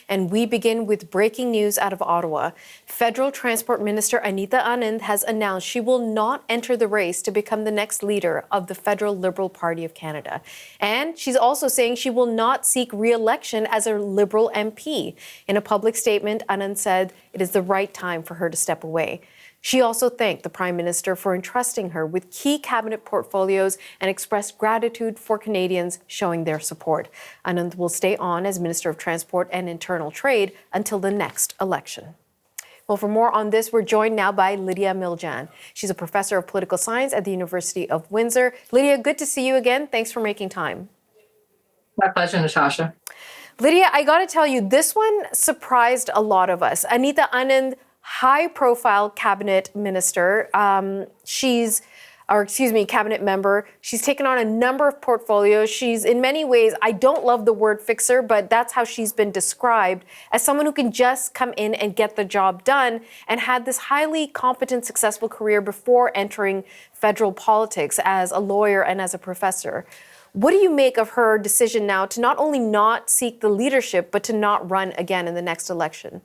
And we begin with breaking news out of Ottawa. Federal Transport Minister Anita Anand has announced she will not enter the race to become the next leader of the Federal Liberal Party of Canada. And she's also saying she will not seek re-election as a Liberal MP. In a public statement, Anand said it is the right time for her to step away. She also thanked the Prime Minister for entrusting her with key cabinet portfolios and expressed gratitude for Canadians showing their support. Anand will stay on as Minister of Transport and Internal Trade until the next election. Well, for more on this, we're joined now by Lydia Miljan. She's a professor of political science at the University of Windsor. Lydia, good to see you again. Thanks for making time. My pleasure, Natasha. Lydia, I got to tell you, this one surprised a lot of us. Anita Anand, high-profile cabinet minister. Cabinet member. She's taken on a number of portfolios. She's, in many ways, I don't love the word fixer, but that's how she's been described, as someone who can just come in and get the job done, and had this highly competent, successful career before entering federal politics as a lawyer and as a professor. What do you make of her decision now to not only not seek the leadership, but to not run again in the next election?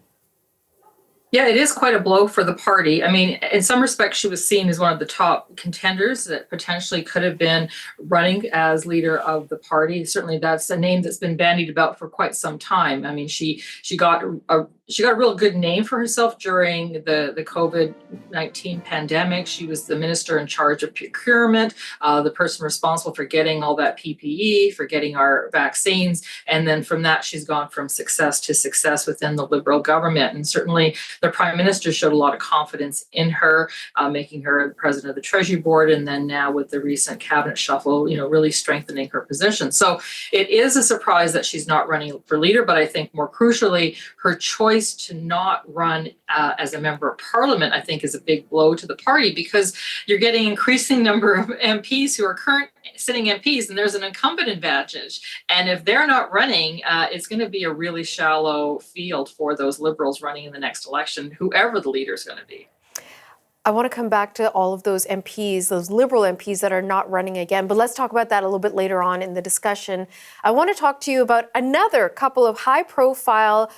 Yeah, it is quite a blow for the party. I mean, in some respects, she was seen as one of the top contenders that potentially could have been running as leader of the party. Certainly, that's a name that's been bandied about for quite some time. I mean, she got a real good name for herself during the COVID-19 pandemic. She was the minister in charge of procurement, the person responsible for getting all that PPE, for getting our vaccines. And then from that, she's gone from success to success within the Liberal government. And certainly the Prime Minister showed a lot of confidence in her, making her president of the Treasury Board. And then now with the recent cabinet shuffle, really strengthening her position. So it is a surprise that she's not running for leader. But I think more crucially, her choice to not run as a member of parliament, I think, is a big blow to the party, because you're getting an increasing number of MPs who are current sitting MPs, and there's an incumbent advantage. And if they're not running, it's going to be a really shallow field for those Liberals running in the next election, whoever the leader is going to be. I want to come back to all of those MPs, those Liberal MPs that are not running again, but let's talk about that a little bit later on in the discussion. I want to talk to you about another couple of high-profile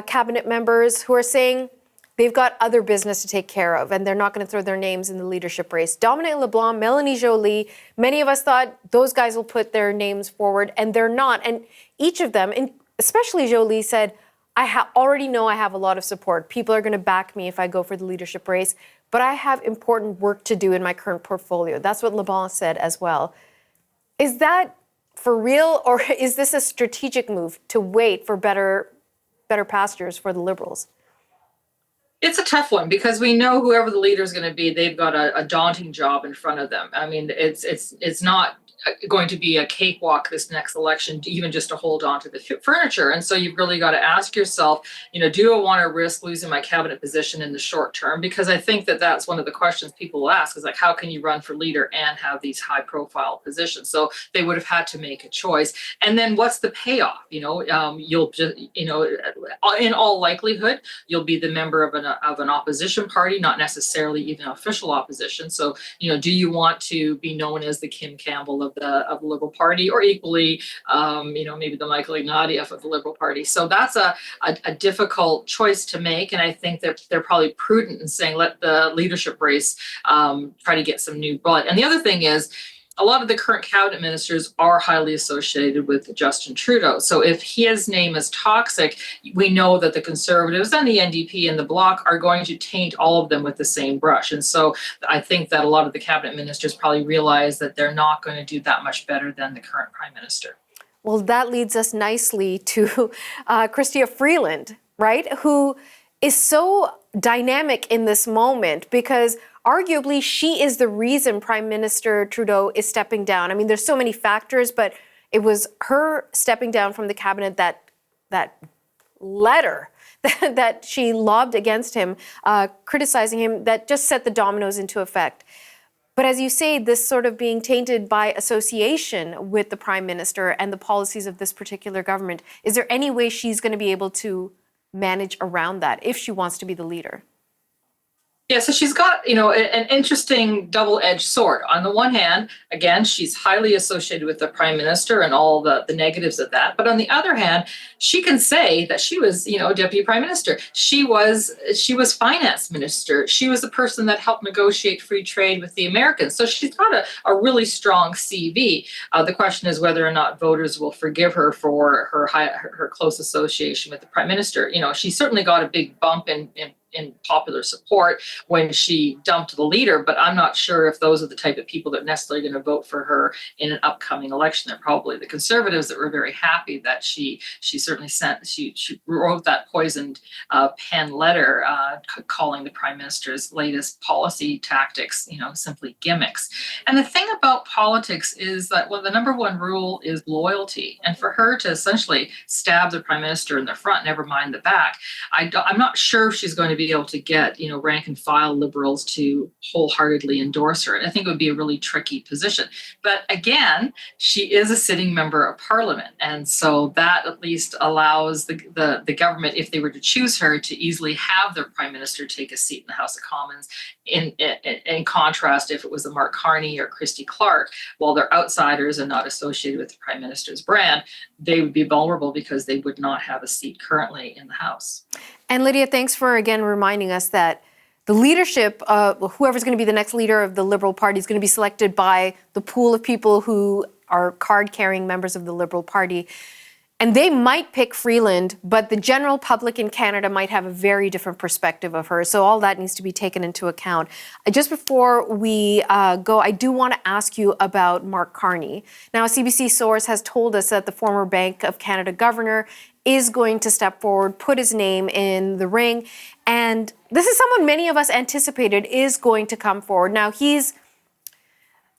cabinet members who are saying they've got other business to take care of, and they're not going to throw their names in the leadership race. Dominic, LeBlanc, Melanie, Joly, many of us thought those guys will put their names forward, and they're not. And each of them, and especially Joly, said, I already know I have a lot of support. People are going to back me if I go for the leadership race, but I have important work to do in my current portfolio. That's what LeBlanc said as well. Is that for real, or is this a strategic move to wait for better pastures for the Liberals? It's a tough one, because we know whoever the leader is going to be, they've got a daunting job in front of them. I mean, it's not going to be a cakewalk this next election, even just to hold on to the furniture. And so you've really got to ask yourself, do I want to risk losing my cabinet position in the short term? Because I think that that's one of the questions people will ask, is like, how can you run for leader and have these high profile positions? So they would have had to make a choice. And then what's the payoff? You'll just, in all likelihood, you'll be the member of an opposition party, not necessarily even official opposition. So, do you want to be known as the Kim Campbell of the Liberal Party, or equally, maybe the Michael Ignatieff of the Liberal Party? So that's a difficult choice to make, and I think that they're probably prudent in saying let the leadership race try to get some new blood. And the other thing is, a lot of the current cabinet ministers are highly associated with Justin Trudeau. So if his name is toxic, we know that the Conservatives and the NDP and the Bloc are going to taint all of them with the same brush. And so I think that a lot of the cabinet ministers probably realize that they're not going to do that much better than the current Prime Minister. Well, that leads us nicely to Christia Freeland, right, who is so dynamic in this moment, because arguably she is the reason Prime Minister Trudeau is stepping down. I mean, there's so many factors, but it was her stepping down from the cabinet, that letter that she lobbed against him, criticizing him, that just set the dominoes into effect. But as you say, this sort of being tainted by association with the Prime Minister and the policies of this particular government, is there any way she's going to be able to manage around that if she wants to be the leader? Yeah, so she's got, an interesting double-edged sword. On the one hand, again, she's highly associated with the Prime Minister and all the negatives of that. But on the other hand, she can say that she was, Deputy Prime Minister. She was Finance Minister. She was the person that helped negotiate free trade with the Americans. So she's got a really strong CV. The question is whether or not voters will forgive her for her close association with the Prime Minister. She certainly got a big bump in popular support when she dumped the leader, but I'm not sure if those are the type of people that are necessarily going to vote for her in an upcoming election. They're probably the Conservatives that were very happy that she certainly she wrote that poisoned pen letter calling the Prime Minister's latest policy tactics, simply gimmicks. And the thing about politics is that, well, the number one rule is loyalty. And for her to essentially stab the Prime Minister in the front, never mind the back, I'm not sure if she's going to be able to get, rank and file Liberals to wholeheartedly endorse her. And I think it would be a really tricky position. But again, she is a sitting member of Parliament. And so that at least allows the government, if they were to choose her, to easily have their Prime Minister take a seat in the House of Commons. In contrast, if it was a Mark Carney or Christy Clark, while they're outsiders and not associated with the Prime Minister's brand, they would be vulnerable because they would not have a seat currently in the House. And Lydia, thanks for again reminding us that the leadership, whoever's going to be the next leader of the Liberal Party, is going to be selected by the pool of people who are card-carrying members of the Liberal Party. And they might pick Freeland, but the general public in Canada might have a very different perspective of her. So all that needs to be taken into account. Just before we go, I do want to ask you about Mark Carney. Now, a CBC source has told us that the former Bank of Canada governor is going to step forward, put his name in the ring. And this is someone many of us anticipated is going to come forward. Now, he's,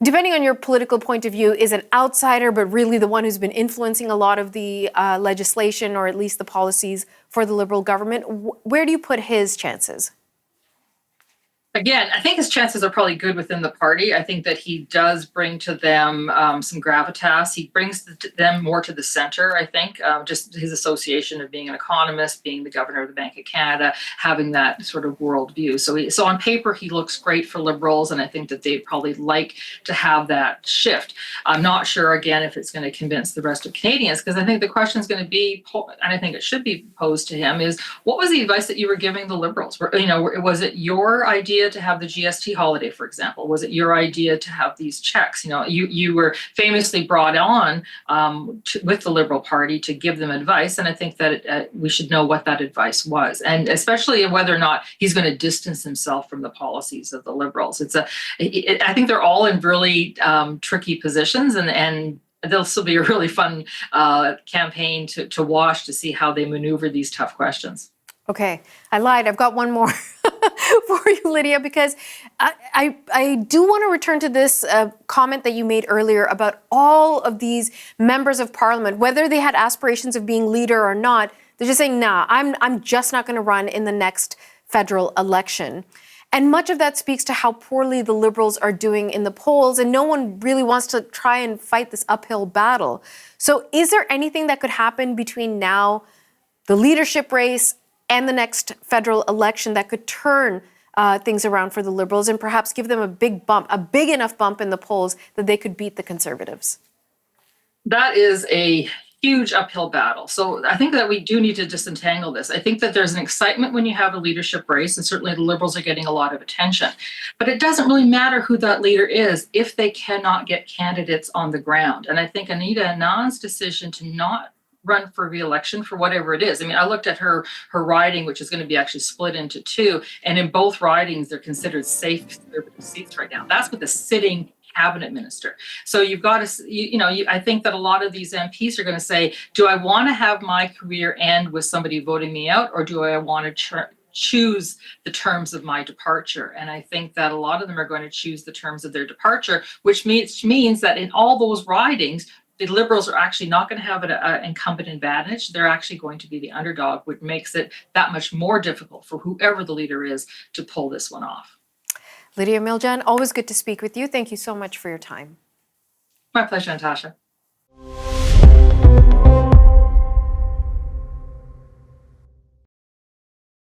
depending on your political point of view, is an outsider, but really the one who's been influencing a lot of the legislation, or at least the policies for the Liberal government. Where do you put his chances? Again, I think his chances are probably good within the party. I think that he does bring to them some gravitas. He brings them more to the center, I think, just his association of being an economist, being the governor of the Bank of Canada, having that sort of worldview. So on paper, he looks great for Liberals, and I think that they'd probably like to have that shift. I'm not sure, again, if it's going to convince the rest of Canadians, because I think the question is going to be, and I think it should be posed to him, is what was the advice that you were giving the Liberals? Was it your idea to have the GST holiday, for example? Was it your idea to have these checks? You were famously brought on with the Liberal Party to give them advice, and I think that we should know what that advice was, and especially whether or not he's going to distance himself from the policies of the Liberals. I think they're all in really tricky positions, and there'll still be a really fun campaign to watch to see how they maneuver these tough questions. Okay, I lied. I've got one more for you, Lydia, because I do want to return to this comment that you made earlier about all of these members of Parliament, whether they had aspirations of being leader or not. They're just saying, nah, I'm just not going to run in the next federal election. And much of that speaks to how poorly the Liberals are doing in the polls, and no one really wants to try and fight this uphill battle. So is there anything that could happen between now, the leadership race, and the next federal election that could turn things around for the Liberals and perhaps give them a big enough bump in the polls that they could beat the Conservatives? That is a huge uphill battle. So I think that we do need to disentangle this. I think that there's an excitement when you have a leadership race, and certainly the Liberals are getting a lot of attention. But it doesn't really matter who that leader is if they cannot get candidates on the ground. And I think Anita Anand's decision to not run for re-election for whatever it is. I mean, I looked at her riding, which is going to be actually split into two, and in both ridings, they're considered safe Conservative seats right now. That's with the sitting cabinet minister. So you've got to, I think that a lot of these MPs are going to say, do I want to have my career end with somebody voting me out, or do I want to choose the terms of my departure? And I think that a lot of them are going to choose the terms of their departure, which means that in all those ridings, the Liberals are actually not going to have an incumbent advantage. They're actually going to be the underdog, which makes it that much more difficult for whoever the leader is to pull this one off. Lydia Miljan, always good to speak with you. Thank you so much for your time. My pleasure, Natasha.